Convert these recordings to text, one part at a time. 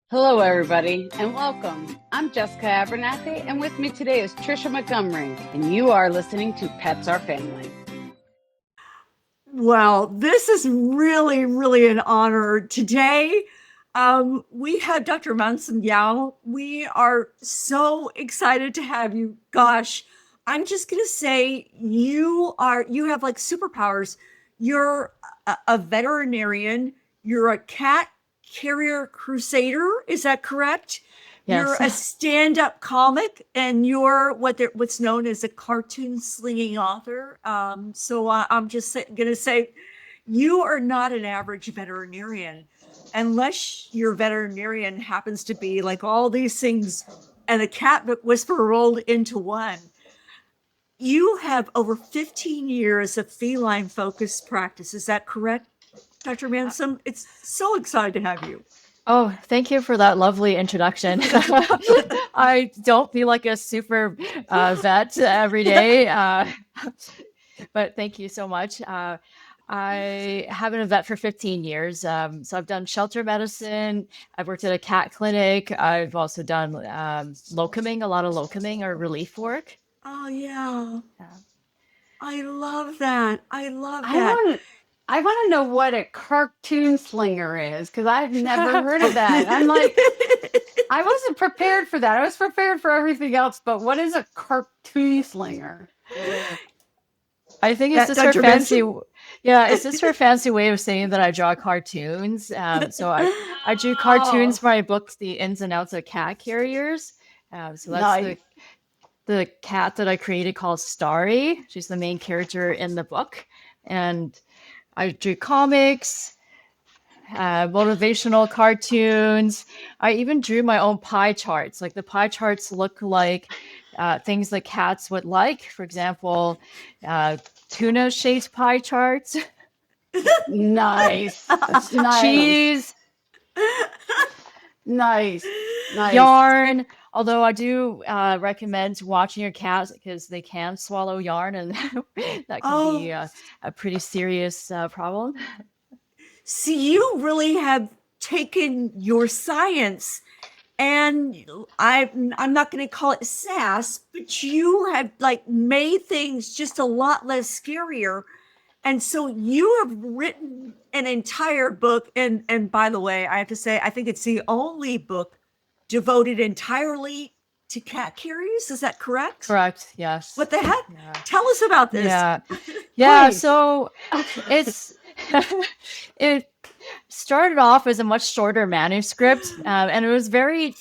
Hello, everybody, and welcome. I'm Jessica Abernathy, and with me today is Tricia Montgomery, and you are listening to Pets Are Family. Well, this is really, really an honor. Today, we have Dr. Mansum Yau. We are so excited to have you. Gosh, I'm just gonna say you have like superpowers. You're a veterinarian. You're a cat carrier crusader. Is that correct? You're Yes. a stand-up comic, and you're what's known as a cartoon slinging author. I'm just gonna say, you are not an average veterinarian, unless your veterinarian happens to be like all these things and a cat whisperer rolled into one. You have over 15 years of feline focused practice. Is that correct, Dr. Mansom? It's so excited to have you. Oh, thank you for that lovely introduction. I don't feel like a super vet every day, but thank you so much. I have been a vet for 15 years. So I've done shelter medicine. I've worked at a cat clinic. I've also done locuming, a lot of locuming or relief work. Oh yeah. Yeah. I love that. I love I that. want I want to know what a cartoon slinger is because I've never heard of that. I'm like, I wasn't prepared for that. I was prepared for everything else, but what is a cartoon slinger? I think it's That just her Dr. fancy, Benson. yeah, it's just her fancy way of saying that I draw cartoons. So I drew cartoons Oh, for my book, The Ins and Outs of Cat Carriers. So that's nice. the cat that I created called Starry. She's the main character in the book, and I drew comics, motivational cartoons. I even drew my own pie charts. Like the pie charts look like things that cats would like. For example, uh, tuna shaped pie charts, Nice. Nice. cheese, Nice. Nice. yarn. Although I do recommend watching your cats because they can swallow yarn, and that can be Oh, a pretty serious problem. see, you really have taken your science and I'm not going to call it sass, but you have like made things just a lot less scarier. And so you have written an entire book. And by the way, I have to say, I think it's the only book devoted entirely to cat carriers. Is that correct? Correct. Yes. What the heck? Yeah. Tell us about this. Yeah. Yeah. Please. So it's it started off as a much shorter manuscript, and it was very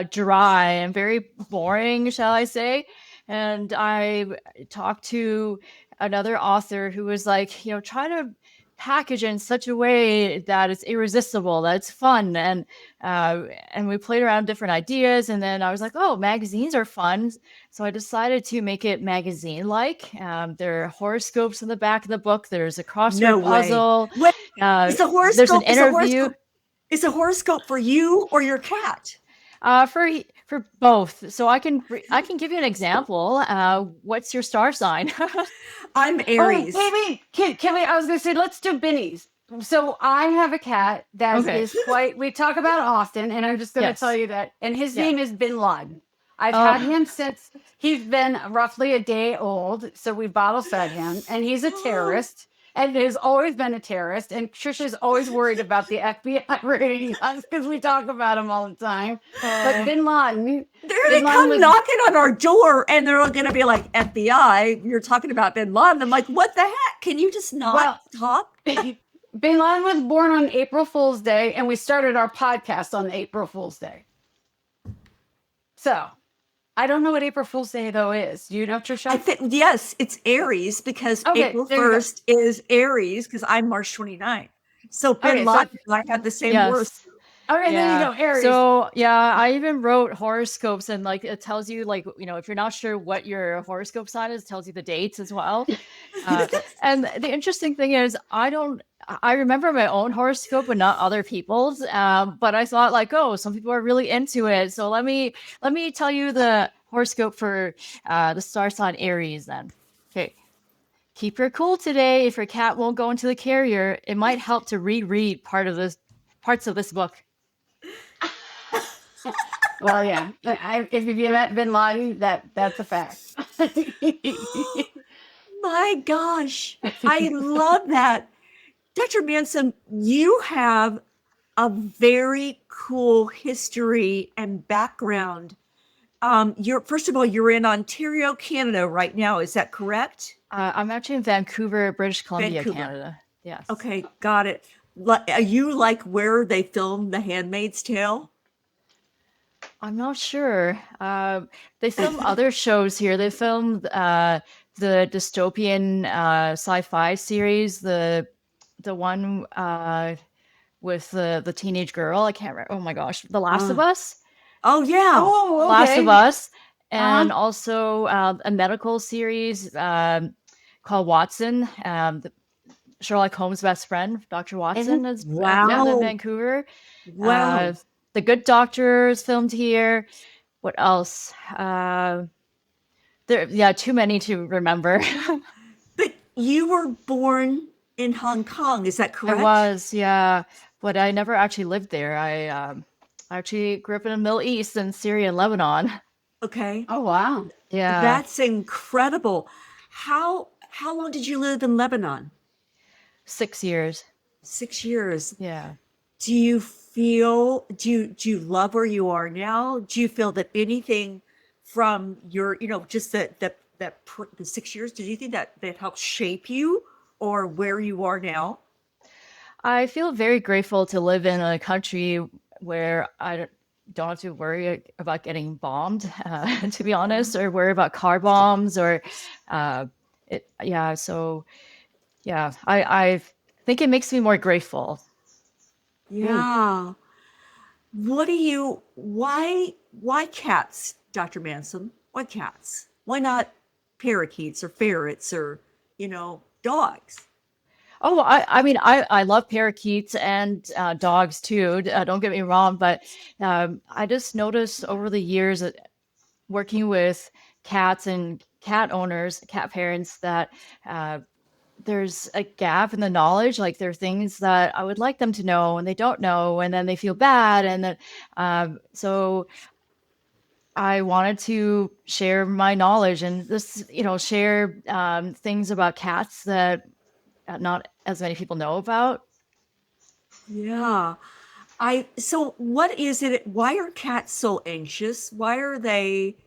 dry and very boring, shall I say. And I talked to another author who was like, try to package it in such a way that it's irresistible, that it's fun, and we played around different ideas. And then I was like, oh, magazines are fun, so I decided to make it magazine-like. There are horoscopes in the back of the book. There's a No crossword way. puzzle. Wait, Uh, is the there's an horoscope, is the interview horoscope, is the horoscope for you or your cat? for both. So I can give you an example. What's your star sign? I'm Oh, Aries. wait. Can we? I was going to say, let's do Benny's. So I have a cat that Okay. is quite, we talk about often, and I'm just going to tell Yes. you that, and his Yeah. name is Bin Laden. I've had Oh. him since he's been roughly a day old. So we bottle fed him, and he's a terrorist. And has always been a terrorist. And Trisha's always worried about the FBI raiding us because we talk about him all the time. But Oh. Bin Laden, They're Bin gonna Laden come was knocking on our door and they're gonna be like, FBI, you're talking about Bin Laden. I'm like, what the heck? Can you just not well, talk? Bin Laden was born on April Fool's Day, and we started our podcast on April Fool's Day. So I don't know what April Fool's Day though is. Do you know, I Trisha? think, yes, it's Aries because Okay, April there you go. 1st is Aries because I'm March 29th. So Bin Okay, so Laden and I have the same horoscope. Yes. okay, there you Yeah. go, Aries. So yeah, I even wrote horoscopes, and like it tells you, like, if you're not sure what your horoscope sign is, it tells you the dates as well. Uh, and the interesting thing is, I remember my own horoscope but not other people's. But I thought like, oh, some people are really into it, so let me tell you the horoscope for the star sign Aries then. Okay. Keep your cool today. If your cat won't go into the carrier, it might help to reread parts of this book. Well, yeah. If you met Bin Laden, that's a fact. My gosh, I love that. Dr. Manson, you have a very cool history and background. You're first of all, you're in Ontario, Canada right now. Is that correct? I'm actually in Vancouver, British Columbia, Vancouver. Canada. Yes. Okay, got it. Are you like where they filmed The Handmaid's Tale? I'm not sure. They film other shows here. They filmed the dystopian sci-fi series, the one with the teenage girl. I can't remember. Oh my gosh, The Last of Uh, Us. oh yeah. Oh, Last of okay. Us, Uh-huh. and also a medical series called Watson. Sherlock Holmes' best friend, Dr. Watson, is filmed in Wow. Vancouver. Wow. The Good Doctor is filmed here. What else? Yeah, too many to remember. But you were born in Hong Kong, is that I correct? was, yeah, but I never actually lived there. I actually grew up in the Middle East in Syria and Lebanon. Okay. Oh, wow. Yeah, That's incredible. How long did you live in Lebanon? 6 years. 6 years. Yeah. Do you feel do you love where you are now? Do you feel that anything from your, just the 6 years, did you think that that helped shape you or where you are now? I feel very grateful to live in a country where don't have to worry about getting bombed, to be honest, or worry about car bombs or, uh, yeah. So yeah, I think it makes me more grateful. Mm. Yeah. Why cats, Dr. Mansom? Why cats? Why not parakeets or ferrets or, dogs? Oh, I mean, I love parakeets and dogs too. Don't get me wrong, but I just noticed over the years that working with cats and cat owners, cat parents, that uh, there's a gap in the knowledge. Like there are things that I would like them to know and they don't know, and then they feel bad, and then so I wanted to share my knowledge and this, share things about cats that not as many people know about. Yeah. So what is it? Why are cats so anxious? Why are they,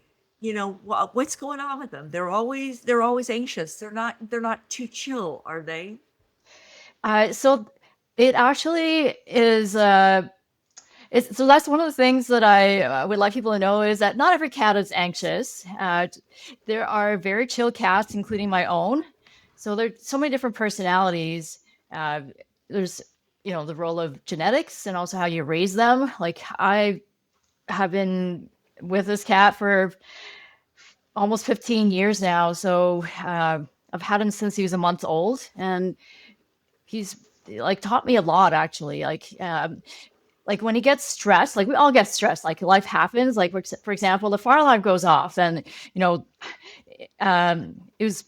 what's going on with them? They're always anxious. They're not too chill, are they? So it actually is. So that's one of the things that I would like people to know is that not every cat is anxious. There are very chill cats, including my own. So there's so many different personalities. Uh, there's the role of genetics and also how you raise them. Like I have been with this cat for almost 15 years now. So I've had him since he was a month old, and he's like taught me a lot actually. Like when he gets stressed, like we all get stressed, like life happens. Like for example, the fire alarm goes off, and it was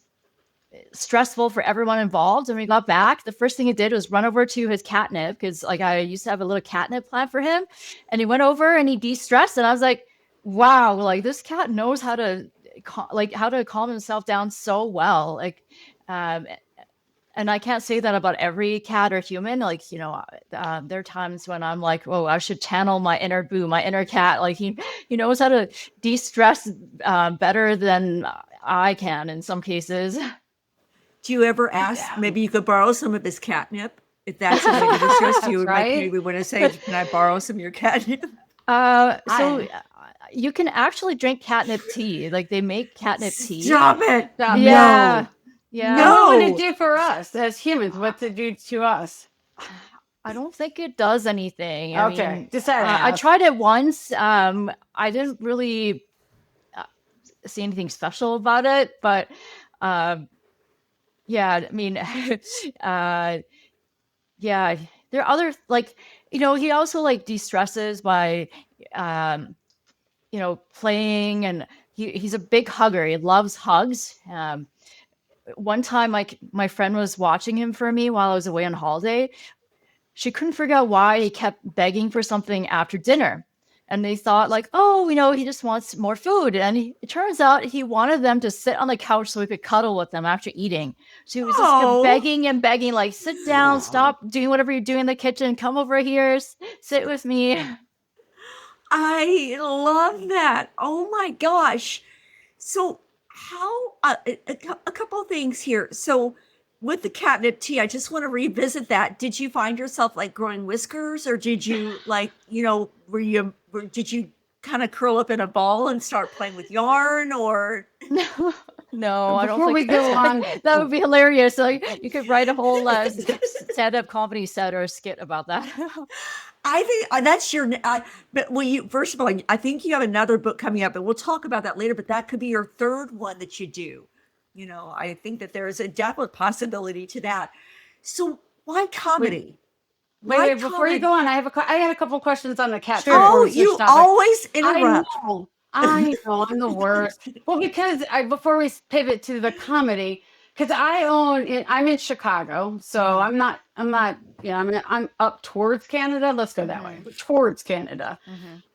stressful for everyone involved. And when we got back, the first thing he did was run over to his catnip, because like I used to have a little catnip plant for him, and he went over and he de-stressed, and I was like, wow, like this cat knows how to calm himself down so well. Like um and I can't say that about every cat or human. Like, there are times when I'm like, oh, I should channel my inner boo, my inner cat. Like he knows how to de-stress better than I can in some cases. Do you ever ask, maybe you could borrow some of his catnip? If that's a way to distress you, like Right? maybe want to say, can I borrow some of your catnip? So I you can actually drink catnip tea. Like they make catnip tea. Stop it. Stop. Yeah. No. Yeah. And what would it No. do for us as humans? What's it do to us? I don't think it does anything. I Okay, mean, just had to I ask. tried it once. I didn't really see anything special about it, but um, yeah, I mean, uh, yeah, there are other like, he also like de-stresses by, um, playing, and he's a big hugger. He loves hugs. One time, like my friend was watching him for me while I was away on holiday. She couldn't figure out why he kept begging for something after dinner. And they thought like, oh, he just wants more food. And it turns out he wanted them to sit on the couch so he could cuddle with them after eating. So he was just kept Oh. begging and begging, like, sit down, stop doing whatever you're doing in the kitchen, come over here, sit with me. I love that. Oh my gosh. So how a couple of things here. So with the catnip tea, I just want to revisit that. Did you find yourself like growing whiskers, or did you like, did you kind of curl up in a ball and start playing with yarn, or No, I don't Before think we go on, that would be hilarious. Like, you could write a whole stand-up comedy set or a skit about that. I think that's your, but first of all, I think you have another book coming up, and we'll talk about that later, but that could be your third one that you do. I think that there is a definite possibility to that. So why comedy? wait, before you go on, I had a couple questions on the cat. Sure. Oh, before we you switch topics. always interrupt. I know, I'm the worst. Well, because before we pivot to the comedy, because I'm in Chicago, so I'm not, I'm up towards Canada. Let's go that way, towards Canada.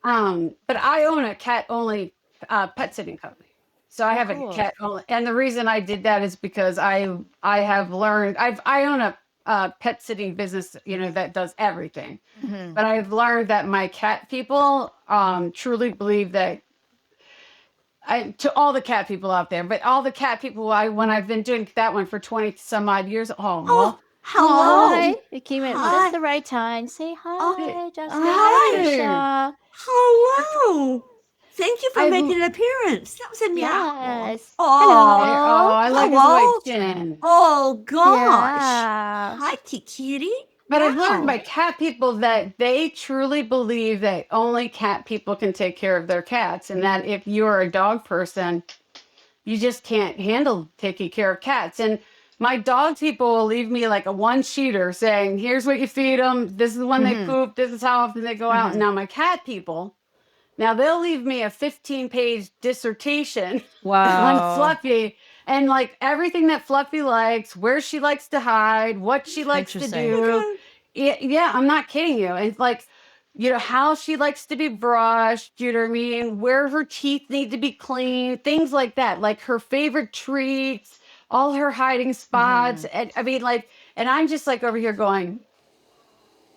But I own a cat only pet sitting company. So I have a cat only, and the reason I did that is because I have learned, I own a pet sitting business, that does everything. But I've learned that my cat people truly believe that, to all the cat people out there, but all the cat people, when I've been doing that one for 20 some odd years. Hello. Hi. It came at Hi. just the right time. Say hi, Jessica. hi. Tricia. Hello. Thank you for I've- making an appearance. That was a meow. Yes. Oh, I like his hello. white chin. Oh gosh. Yeah. Hi, Kitty. But I've learned Wow. by cat people that they truly believe that only cat people can take care of their cats, and that if you're a dog person, you just can't handle taking care of cats. And my dog people will leave me like a one-sheeter saying, here's what you feed them, this is when they poop, this is how often they go out. And now my cat people, now they'll leave me a 15-page dissertation Wow. on Fluffy, and like everything that Fluffy likes, where she likes to hide, what she likes to Interesting. do. Yeah, I'm not kidding you. It's like, how she likes to be brushed, you know what I mean? Where her teeth need to be cleaned, things like that. Like her favorite treats, all her hiding spots. And I mean, like, and I'm just like over here going,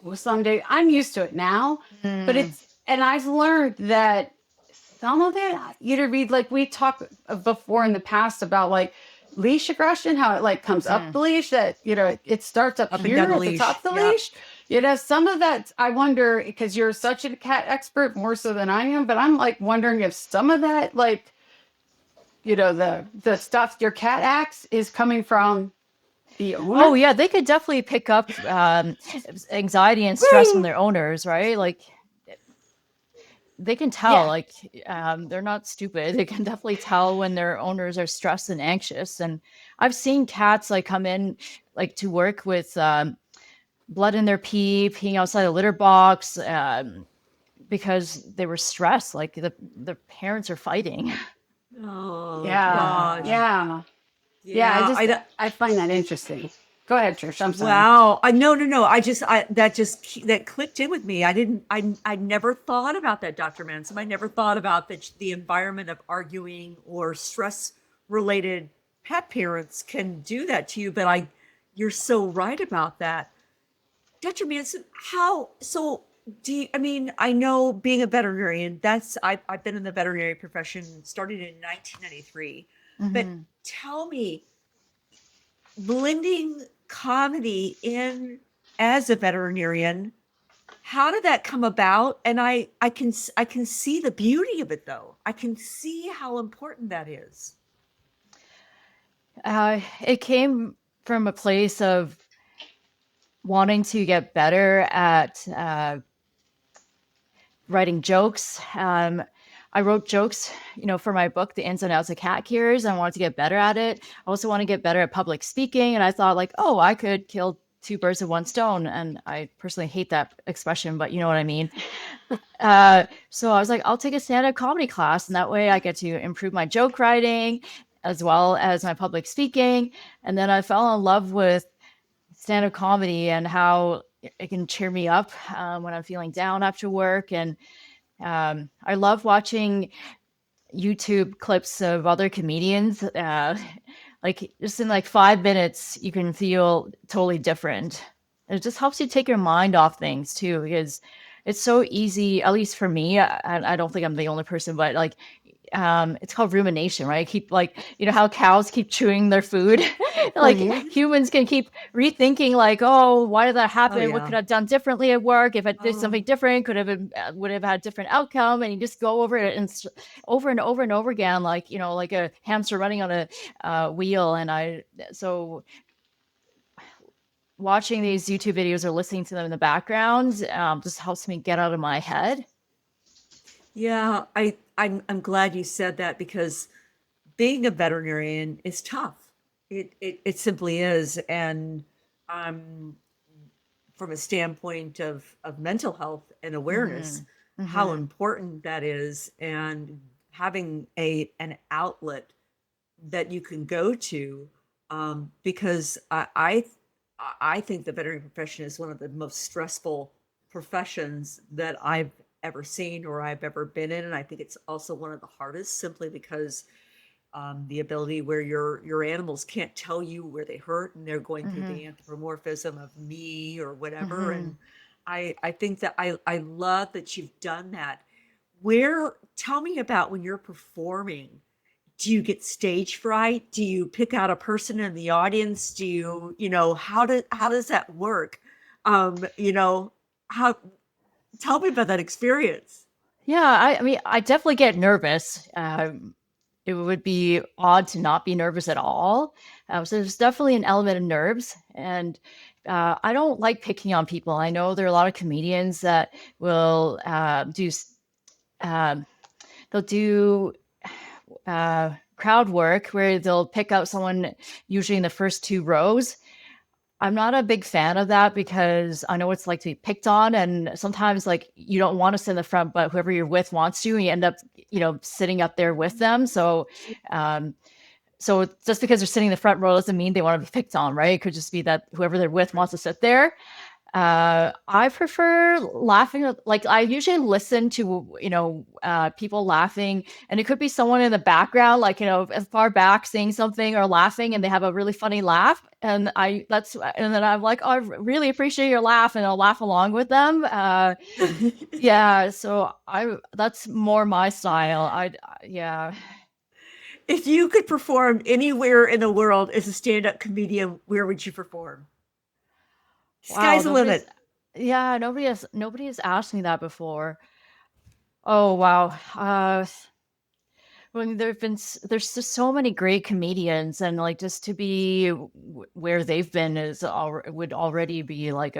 well, someday I'm used to it now. But and I've learned that some of it, read, like we talked before in the past about like leash aggression, how it like comes up the leash, that, it starts up and here down the at the leash. top of the Yep. leash. Some of that, I wonder, because you're such a cat expert, more so than I am, but I'm like wondering if some of that, like, the stuff your cat acts is coming from the owner. Oh yeah, they could definitely pick up anxiety and stress from their owners, right? Like, they can tell. Yeah. Like, they're not stupid. They can definitely tell when their owners are stressed and anxious. And I've seen cats like come in like to work with blood in their pee, peeing outside the litter box, because they were stressed. Like the parents are fighting. Oh Yeah. gosh. Yeah. I find that interesting. Go ahead, Trish. I'm sorry. Wow. No. That clicked in with me. I never thought about that, Dr. Mansom. I never thought about the environment of arguing or stress related pet parents can do that to you. But you're so right about that. Dr. Mansom, I know being a veterinarian, I've been in the veterinary profession, started in 1993, but tell me, blending comedy in as a veterinarian, how did that come about? And I can see the beauty of it, though. I can see how important that is. It came from a place of wanting to get better at writing jokes. I wrote jokes, for my book, The Ins and Outs of Cat Cures. I wanted to get better at it. I also want to get better at public speaking. And I thought like, oh, I could kill two birds with one stone. And I personally hate that expression, but you know what I mean? So I was like, I'll take a stand-up comedy class. And that way I get to improve my joke writing as well as my public speaking. And then I fell in love with stand-up comedy and how it can cheer me up when I'm feeling down after work. And I love watching YouTube clips of other comedians. Like just in like 5 minutes, you can feel totally different. It just helps you take your mind off things too, because it's so easy, at least for me. I don't think I'm the only person, but like it's called rumination, right? Keep like, you know how cows keep chewing their food. Like Mhm. humans can keep rethinking like, oh, why did that Oh happen? What yeah. could I have done differently at work? If I did Oh, something different, could have been, would have had a different outcome. And you just go over it and over and over and over again, like, you know, like a hamster running on a wheel. So watching these YouTube videos or listening to them in the background just helps me get out of my head. yeah. I'm glad you said that because being a veterinarian is tough. It simply is, and um, from a standpoint of mental health and awareness, Hmm. how Hmm. important that is, and having an outlet that you can go to, because I think the veterinary profession is one of the most stressful professions that I've ever seen or I've ever been in, and I think it's also one of the hardest, simply because the ability where your animals can't tell you where they hurt, and they're going through Hmm. the anthropomorphism of me or whatever. Hmm. And I think that I love that you've done that. Where Tell me about when you're performing. Do you get stage fright? Do you pick out a person in the audience? Do you, how does that work? You know, how Tell me about that experience. Yeah, I mean, I definitely get nervous. It would be odd to not be nervous at all. So there's definitely an element of nerves, and I don't like picking on people. I know there are a lot of comedians that will um, they'll do crowd work where they'll pick out someone usually in the first two rows. I'm not a big fan of that because I know it's like to be picked on, and sometimes like you don't want to sit in the front, but whoever you're with wants to, and you end up, you know, sitting up there with them. Um, so just because they're sitting in the front row doesn't mean they want to be picked on, right? It could just be that whoever they're with Right. wants to sit there. I prefer laughing. Like I usually listen to, you know, people laughing, and it could be someone in the background, like, you know, as far back saying something or laughing, and they have a really funny laugh. And then I'm like, oh, I really appreciate your laugh, and I'll laugh along with them. Yeah. That's more my style. Yeah. If you could perform anywhere in the world as a stand-up comedian, where would you perform? Wow. Sky's the limit. Yeah. Nobody has asked me that before. Oh, wow. Well, there's just so many great comedians, and like just to be where they've been would already be like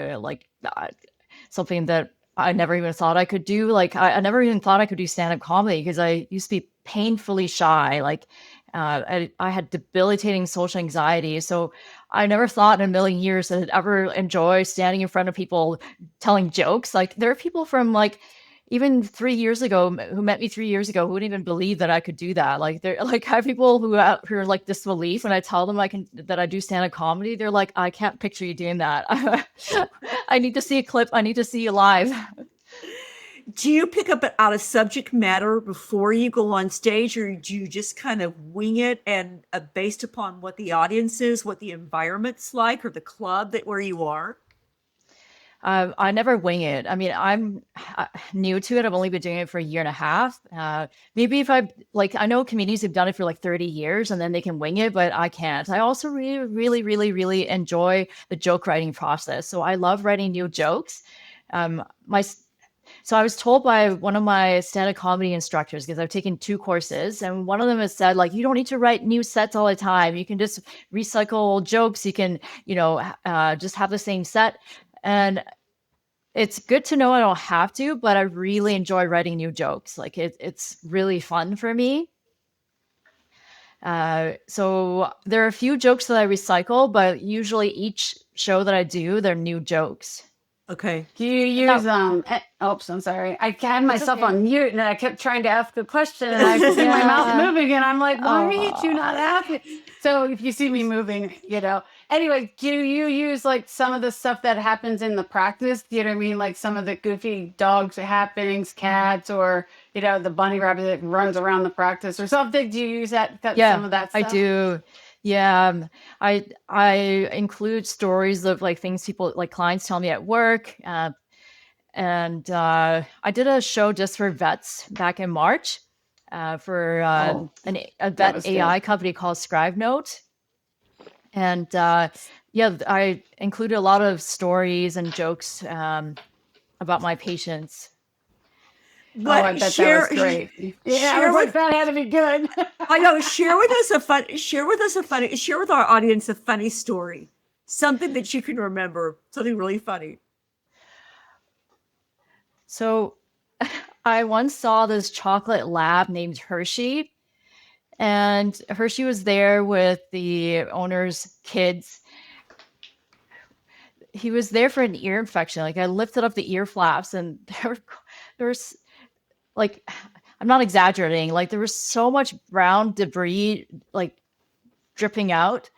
something that I never even thought I could do. Like I never even thought I could do stand up comedy because I used to be painfully shy. Like I had debilitating social anxiety, so I never thought in a million years that I'd ever enjoy standing in front of people telling jokes. Like there are people from like even 3 years ago who met me 3 years ago who wouldn't even believe that I could do that. Like they're like I have people who are like disbelief when I tell them that I do stand up comedy. They're like, I can't picture you doing that. I need to see a clip. I need to see you live. Do you pick up out a subject matter before you go on stage, or do you just kind of wing it and based upon what the audience is, what the environment's like, or the club that where you are? I never wing it. I mean, I'm new to it. I've only been doing it for a year and a half. Maybe if I like, I know comedians who've done it for like 30 years and then they can wing it, but I can't. I also really, really, really, really enjoy the joke writing process. So I love writing new jokes. My So I was told by one of my stand-up comedy instructors, because I've taken two courses, and one of them has said, like, you don't need to write new sets all the time. You can just recycle old jokes. You can, you know, just have the same set. And it's good to know I don't have to, but I really enjoy writing new jokes. Like it's really fun for me. So there are a few jokes that I recycle, but usually each show that I do, they're new jokes. Okay. Do you And that use oops, I'm sorry. I had It's myself okay. on mute and I kept trying to ask a question and I see my mouth Yeah. moving and I'm like, why are you two Oh. not asking? So if you see me moving, you know. Anyway, do you use like some of the stuff that happens in the practice? Do you know what I mean? Like some of the goofy dogs happenings, cats, or the bunny rabbit that runs around the practice or something? Do you use some Yeah, of that I stuff? do. Yeah, I include stories of like things people like clients tell me at work. And I did a show just for vets back in March for Oh, a that vet was good. AI company called Scribenote. And yeah, I included a lot of stories and jokes about my patients. Oh, I What bet that was share great. Yeah, I was share like, with that had to be good. I know share with us a fun share with our audience a funny story. Something that you can remember, something really funny. So I once saw this chocolate lab named Hershey, and Hershey was there with the owner's kids. He was there for an ear infection. Like I lifted up the ear flaps, and there was like, I'm not exaggerating. Like there was so much brown debris like dripping out.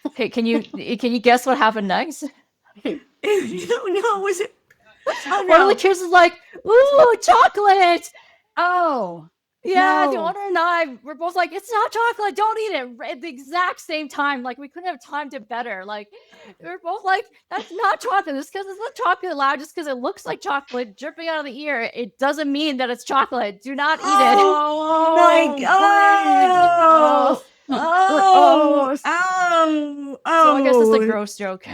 Okay, can you guess what happened next? No, was it? Oh One of the no. kids was like, "Ooh, chocolate!" Oh, Yeah, the no. owner and I were both like, "It's not chocolate. Don't eat it." At the exact same time, like we couldn't have timed it better. Like we were both like, "That's not chocolate. Just because it's not chocolate loud, just because it looks like chocolate dripping out of the ear, it doesn't mean that it's chocolate. Do not eat it." My Oh, please. God. Oh, Oh, gross. oh, So I guess it's a oh. gross joke.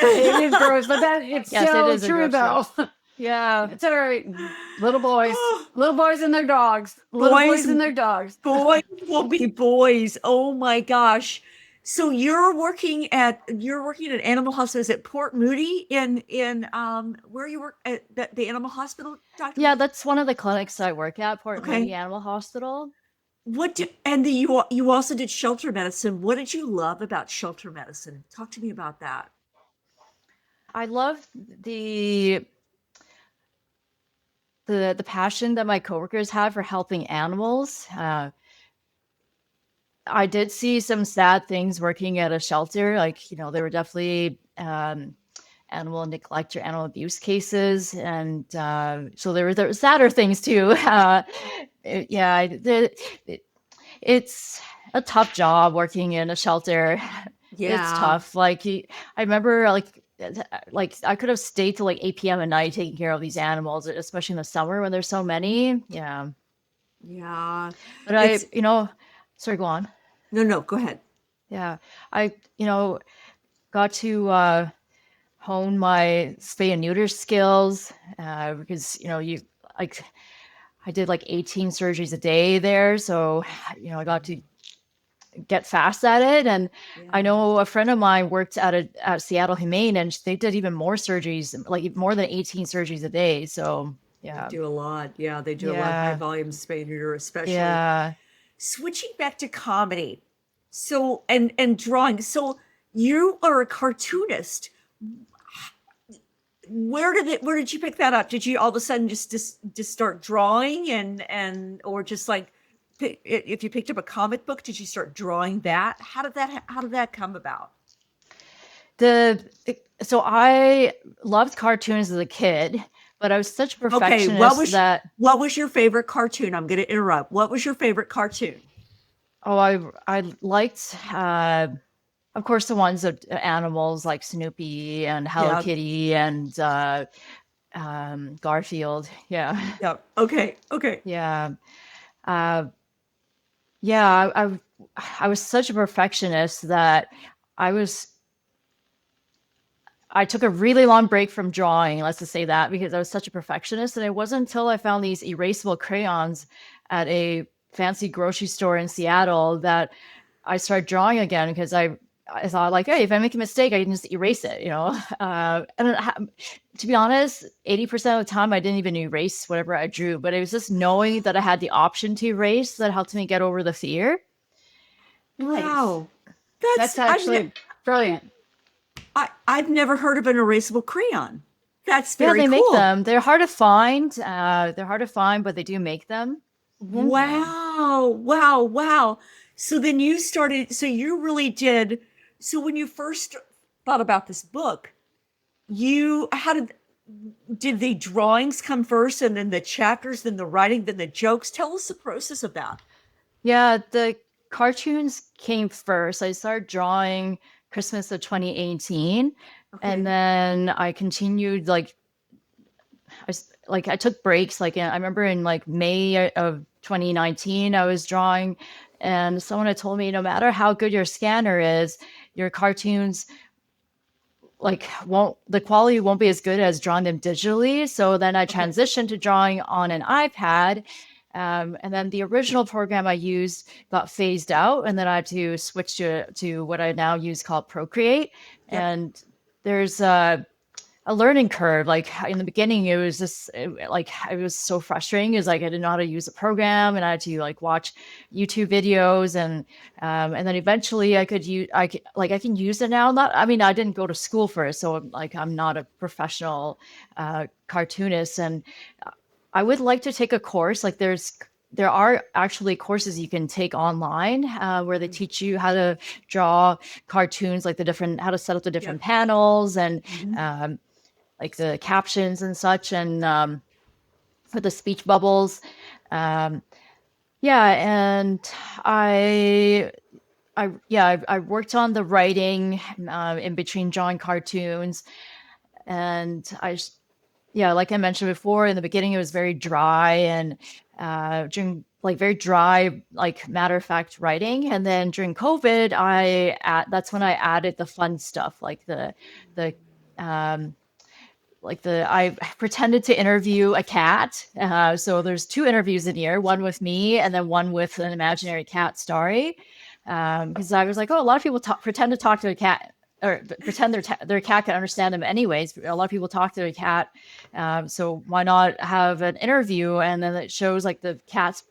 It is gross, but it's Yes, it so is a true, gross though. joke. Yeah. It's all right. Oh, Little boys and their dogs, little boys, boys and their dogs. boys will be boys. Oh my gosh. So you're working at Animal Hospital. Is it Port Moody in where you work at the animal hospital, Dr. Yeah, that's one of the clinics I work at, Port Moody Okay. Animal Hospital. You also did shelter medicine. What did you love about shelter medicine? Talk to me about that. I love the passion that my coworkers have for helping animals. I did see some sad things working at a shelter. Like, there were definitely animal neglect or animal abuse cases. And so there were sadder things too. Yeah, it's a tough job working in a shelter. It's Yeah. tough. I remember like I could have stayed till like 8 p.m. at night taking care of these animals, especially in the summer when there's so many. Yeah. Yeah. But It's sorry, go on. no, go ahead. Yeah. I, got to hone my spay and neuter skills because, you like, I did like 18 surgeries a day there. So, I got to get fast at it. And Yeah. I know a friend of mine worked at Seattle Humane, and they did even more surgeries, like more than 18 surgeries a day. So They yeah, do a lot. Yeah, they do a lot of high yeah, volume spay neuter, especially. yeah, Switching back to comedy. So and drawing. So you are a cartoonist. Where did you pick that up? Did you all of a sudden just start drawing and or just like if you picked up a comic book, did you start drawing that? How did that come about? so I loved cartoons as a kid, but I was such a Okay, perfectionist that what was your favorite cartoon? I'm going to interrupt. What was your favorite cartoon? I liked of course the ones of animals like Snoopy and Hello Yeah, Kitty and Garfield. Yeah. yeah. Okay, okay. Yeah. Uh, yeah, I was such a perfectionist that I was I took a really long break from drawing, let's just say that, because I was such a perfectionist. And it wasn't until I found these erasable crayons at a fancy grocery store in Seattle that I started drawing again because I thought like, hey, if I make a mistake, I can just erase it, to be honest, 80% of the time I didn't even erase whatever I drew, but it was just knowing that I had the option to erase that helped me get over the fear. Nice. Wow. That's actually brilliant. I've never heard of an erasable crayon. That's Yeah, very they make cool. them. They're hard to find. But they do make them. Wow, wow, wow. So then you started, so you really did. So when you first thought about this book, how did the drawings come first and then the chapters, then the writing, then the jokes? Tell us the process of that. Yeah, the cartoons came first. I started drawing Christmas of 2018, Okay. and then I continued I took breaks. I remember in like May of 2019, I was drawing, and someone had told me no matter how good your scanner is, your cartoons won't the quality won't be as good as drawing them digitally. So then I transitioned to drawing on an iPad. And then the original program I used got phased out, and then I had to switch to what I now use called Procreate. Yep. And there's a learning curve. Like in the beginning, it was it was so frustrating. It's like I didn't know how to use the program, and I had to watch YouTube videos, and then eventually I can use it now. Not, I mean, I didn't go to school for it, so I'm not a professional cartoonist, and I would like to take a course. There are actually courses you can take online where they teach you how to draw cartoons, how to set up the different panels, and like the captions and such, and for the speech bubbles. Yeah, and I worked on the writing in between drawing cartoons, and like I mentioned before, in the beginning it was very dry and during very dry, matter of fact writing, and then during COVID, that's when I added the fun stuff, the I pretended to interview a cat. So there's 2 interviews in here, one with me and then one with an imaginary cat story. Because I was like, oh, a lot of people pretend to talk to a cat, or pretend their cat can understand them anyways. A lot of people talk to a cat. So why not have an interview? And then it shows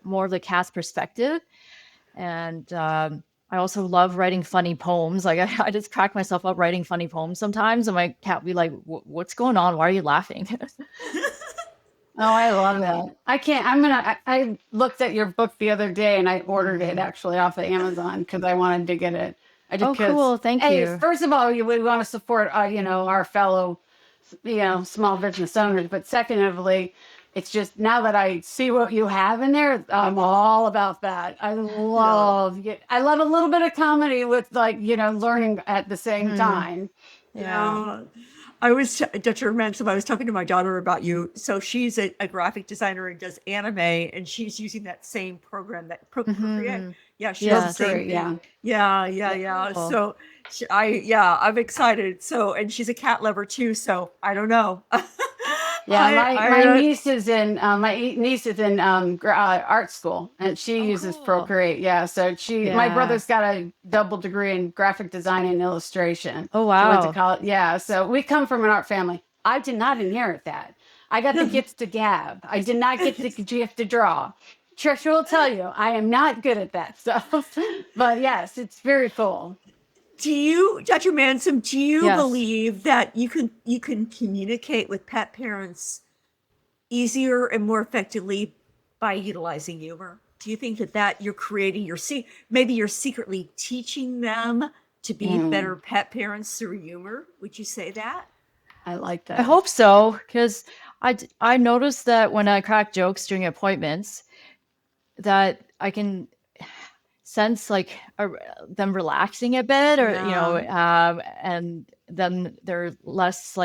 more of the cat's perspective. And I also love writing funny poems. I just crack myself up writing funny poems sometimes, and my cat will be like, "What's going on? Why are you laughing?" Oh, I love that. I looked at your book the other day and I ordered it actually off of Amazon because I wanted to get it. Oh, cool. Thank you. First of all, we want to support, our fellow, small business owners. But secondly, it's just now that I see what you have in there, I'm all about that. I love a little bit of comedy with learning at the same time. Yeah. Dr. Mansome, I was talking to my daughter about you. So she's a graphic designer and does anime, and she's using that same program, that Procreate. Yeah, she does the same thing. Yeah. Cool. So I'm excited. So, and she's a cat lover too. So I don't know. Yeah, my niece is in art school, and she uses cool. Procreate. Yeah, so my brother's got a double degree in graphic design and illustration. Oh, He went to wow. college. Yeah, so we come from an art family. I did not inherit that. I got the gift to gab. I did not get the gift to draw. Tricia will tell you, I am not good at that stuff. But yes, it's very cool. Dr. Mansome, do you Yes. believe that you can communicate with pet parents easier and more effectively by utilizing humor? Do you think that maybe you're secretly teaching them to be better pet parents through humor? Would you say that? I like that. I hope so, because I noticed that when I crack jokes during appointments, that I can sense them relaxing a bit, or and then they're less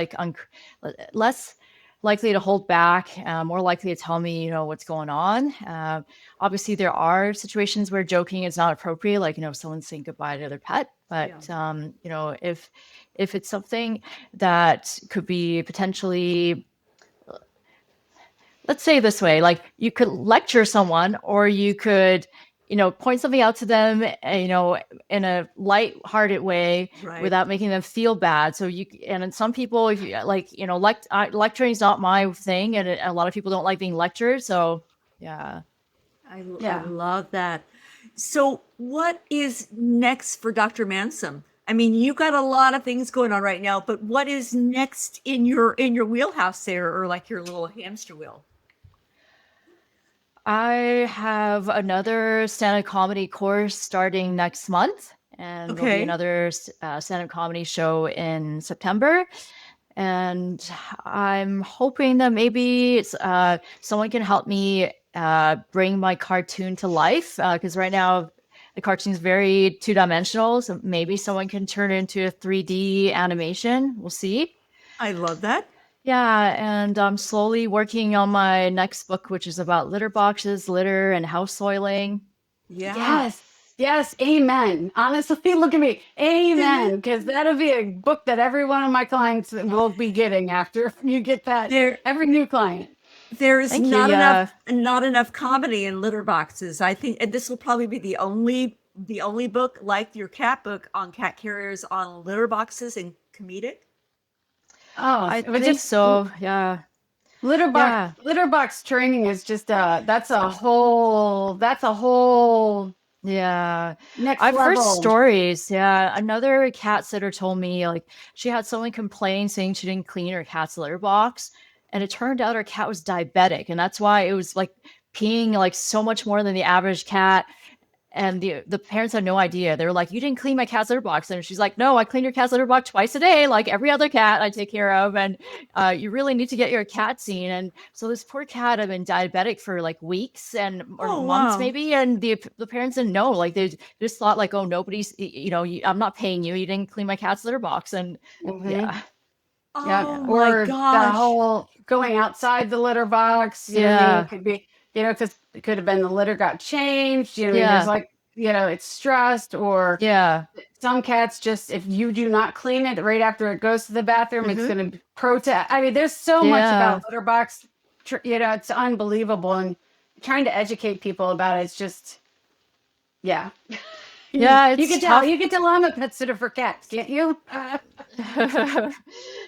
less likely to hold back, more likely to tell me what's going on. Obviously there are situations where joking is not appropriate, if someone's saying goodbye to their pet, but if it's something that could be potentially, let's say this way, you could lecture someone, or you could point something out to them, in a light-hearted way, Right. without making them feel bad. So and in some people, if you lecturing is not my thing, and a lot of people don't like being lectured. So yeah. I love that. So what is next for Dr. Mansome? I mean, you've got a lot of things going on right now, but what is next in your wheelhouse there, or your little hamster wheel? I have another stand-up comedy course starting next month, and there'll be Okay. another stand-up comedy show in September. And I'm hoping that maybe someone can help me bring my cartoon to life, because right now the cartoon is very two-dimensional. So maybe someone can turn it into a 3D animation. We'll see. I love that. Yeah, and I'm slowly working on my next book, which is about litter boxes, litter, and house soiling. Yeah. Yes. Yes. Amen. Honestly, look at me. Amen. Because that'll be a book that every one of my clients will be getting after you get that. There, Every new client. there's Thank you. not Yeah. enough comedy in litter boxes. I think, and this will probably be the only book like your cat book on cat carriers on litter boxes and comedic. Oh, I but think just so. Yeah. Yeah. litter box training is just that's a whole Yeah. next I've heard level. stories. Yeah. Another cat sitter told me like she had someone complain saying she didn't clean her cat's litter box. And it turned out her cat was diabetic. And that's why it was like peeing like so much more than the average cat. And the parents had no idea. They were like, "You didn't clean my cat's litter box." And she's like, "No, I clean your cat's litter box twice a day, like every other cat I take care of. And you really need to get your cat seen." And so this poor cat had been diabetic for like weeks or Oh, months wow. maybe. And the parents didn't know. Like they just thought like, "Oh, nobody's, I'm not paying you. You didn't clean my cat's litter box." And Mhm. yeah, Yeah. Oh my Or the gosh. whole going outside the litter box. You know what I mean? yeah, It could be, because it could have been the litter got changed. You know what I mean? yeah, There's like, it's stressed, or yeah, some cats just, if you do not clean it right after it goes to the bathroom, it's Mhm. going to protest. I mean, there's so much yeah. about litter box, it's unbelievable. And trying to educate people about it, it's just, yeah. Yeah, You it's can tell. tough. You can tell I'm a pet sitter for cats, can't you?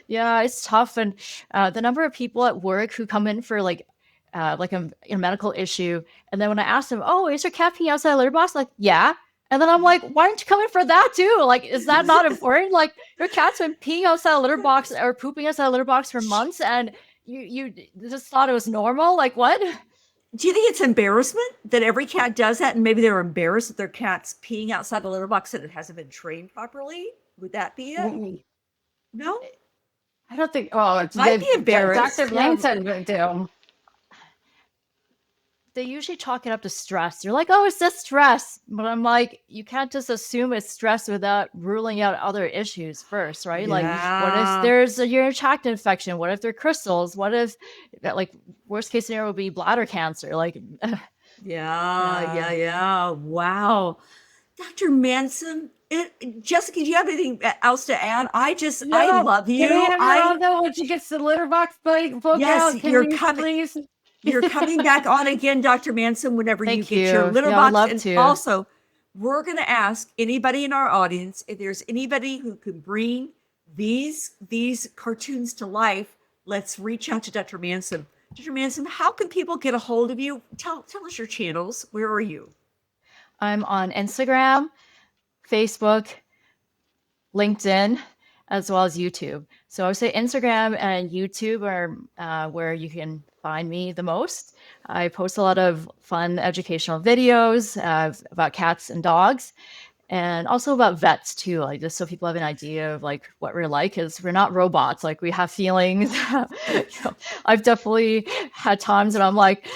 Yeah, it's tough. And the number of people at work who come in for like a medical issue, and then when I ask them, "Oh, is your cat peeing outside the litter box?" Like, yeah. And then I'm like, "Why aren't you coming for that too? Like, is that not important? Like, your cat's been peeing outside a litter box or pooping outside a litter box for months, and you just thought it was normal? Like, what?" Do you think it's embarrassment that every cat does that, and maybe they're embarrassed that their cat's peeing outside the litter box and it hasn't been trained properly? Would that be it? Mm-mm. No, I don't think. Oh, it's I'd be embarrassed. Dr. Yeah, Manson would do. they usually chalk it up to stress. They're like, "Oh, it's just stress." But I'm like, you can't just assume it's stress without ruling out other issues first, right? Like, what if Yeah. there's a urinary tract infection? What if they're crystals? What if, like, worst case scenario would be bladder cancer? Like, Yeah. Wow. Dr. Manson, Jessica, do you have anything else to add? I No, love you. can we have her on though when she gets the litter box book Yes, out? Can you're we coming. please? You're coming back on again, Dr. Manson, whenever you thank get your you. litter Yeah, I would box. love And to. also, we're going to ask anybody in our audience if there's anybody who can bring these cartoons to life. Let's reach out to Dr. Manson. Dr. Manson, how can people get a hold of you? Tell us your channels. Where are you? I'm on Instagram, Facebook, LinkedIn, as well as YouTube. So I would say Instagram and YouTube are where you can find me the most. I post a lot of fun educational videos about cats and dogs, and also about vets too, like just so people have an idea of like what we're like, because we're not robots. Like, we have feelings. I've definitely had times when I'm like,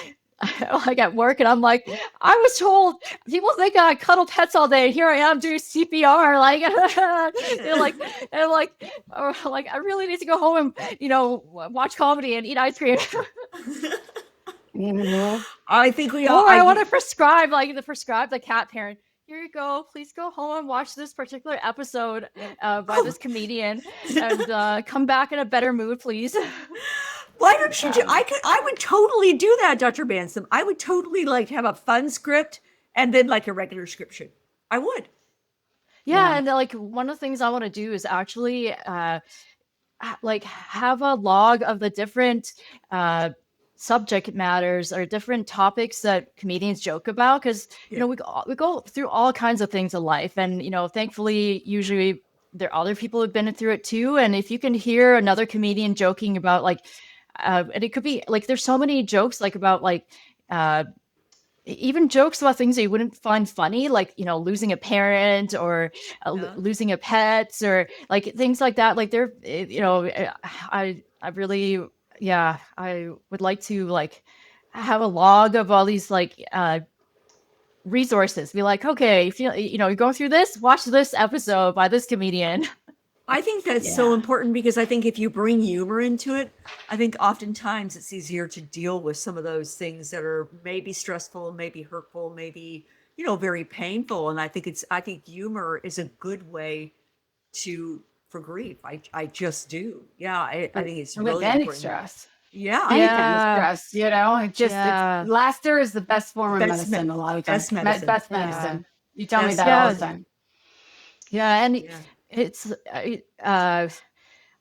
like at work, and I'm like, I was told people think I cuddle pets all day. Here I am doing CPR, like, they're like, and like I really need to go home and watch comedy and eat ice cream. I think we all. Or I want to prescribe the cat parent. Here you go. Please go home and watch this particular episode by this comedian, and come back in a better mood, please. Why don't you do? I would totally do that, Dr. Manson. I would totally like have a fun script and then like a regular scription. I would. Yeah, and like one of the things I want to do is actually like have a log of the different subject matters or different topics that comedians joke about, because we go through all kinds of things in life, and thankfully usually there are other people who've been through it too. And if you can hear another comedian joking about like and it could be like there's so many jokes like about like even jokes about things that you wouldn't find funny, like, losing a parent or Yeah. losing a pet or like things like that. Like they're, I really, yeah, I would like to like have a log of all these like resources. Be like, okay, if you're going through this, watch this episode by this comedian. I think that's so important because I think if you bring humor into it, I think oftentimes it's easier to deal with some of those things that are maybe stressful, maybe hurtful, maybe, very painful. And I think humor is a good way for grief. I just do. Yeah. I think it's with really any important. stress. Yeah. Any kind of Yeah. stress, Yeah. laughter is the best form of Best medicine a lot of times. best medicine. Best Yeah. medicine. You tell me Best that all the medicine. time. Yeah, and Yeah. it's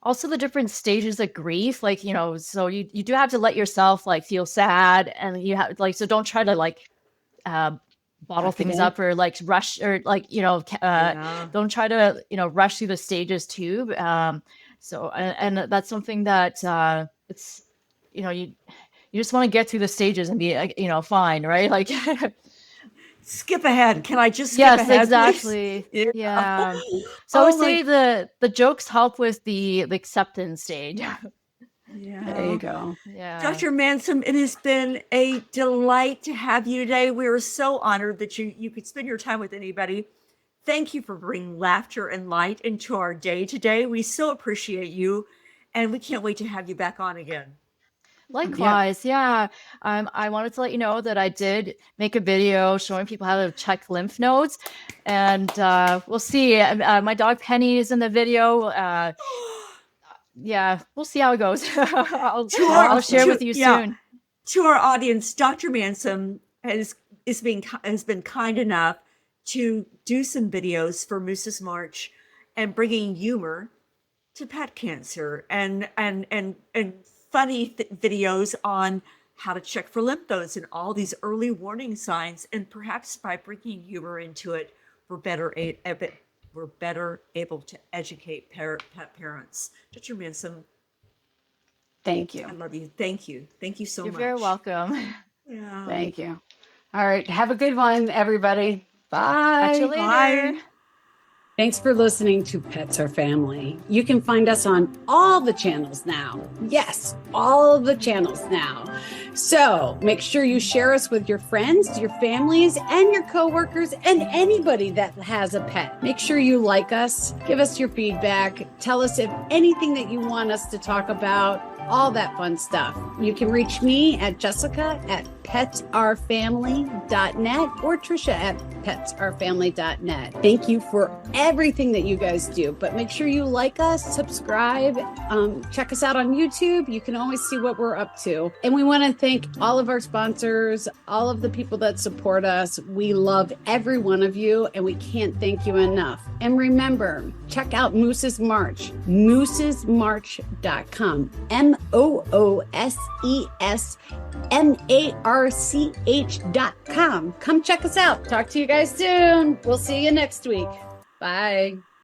also the different stages of grief. Like, so you do have to let yourself like feel sad, and you have like, so don't try to like bottle things Okay. up or like rush or like Yeah. don't try to rush through the stages too. So and that's something that it's you just want to get through the stages and be fine, right? Like Skip ahead. Can I just skip yes, ahead, please? exactly. Yeah. Yeah. So I would Oh say my. the jokes help with the acceptance stage. Yeah. There you go. Yeah. Dr. Mansome, it has been a delight to have you today. We are so honored that you could spend your time with anybody. Thank you for bringing laughter and light into our day today. We so appreciate you, and we can't wait to have you back on again. Likewise, yeah. I wanted to let you know that I did make a video showing people how to check lymph nodes, and we'll see. My dog Penny is in the video. Yeah, we'll see how it goes. I'll share with you soon. To our audience, Dr. Mansome has been kind enough to do some videos for Moose's March and bringing humor to pet cancer and funny videos on how to check for lymph nodes and all these early warning signs. And perhaps by bringing humor into it, we're better able to educate pet parents. Dr. Manson, Thank you. I love you. Thank you. Thank you so You're much. very welcome. Yeah. Thank you. All right. Have a good one, everybody. Catch you Bye. later. Bye. Thanks for listening to Pets Are Family. You can find us on all the channels now. Yes, all of the channels now. So make sure you share us with your friends, your families, and your coworkers, and anybody that has a pet. Make sure you like us, give us your feedback, tell us if anything that you want us to talk about, all that fun stuff. You can reach me at Jessica at petsourfamily.net or Tricia at petsourfamily.net. Thank you for everything that you guys do, but make sure you like us, subscribe, check us out on YouTube. You can always see what we're up to. And we want to thank all of our sponsors, all of the people that support us. We love every one of you, and we can't thank you enough. And remember, check out Moose's March, moosesmarch.com, moosesmarch.com. Come check us out. Talk to you guys soon. We'll see you next week. Bye.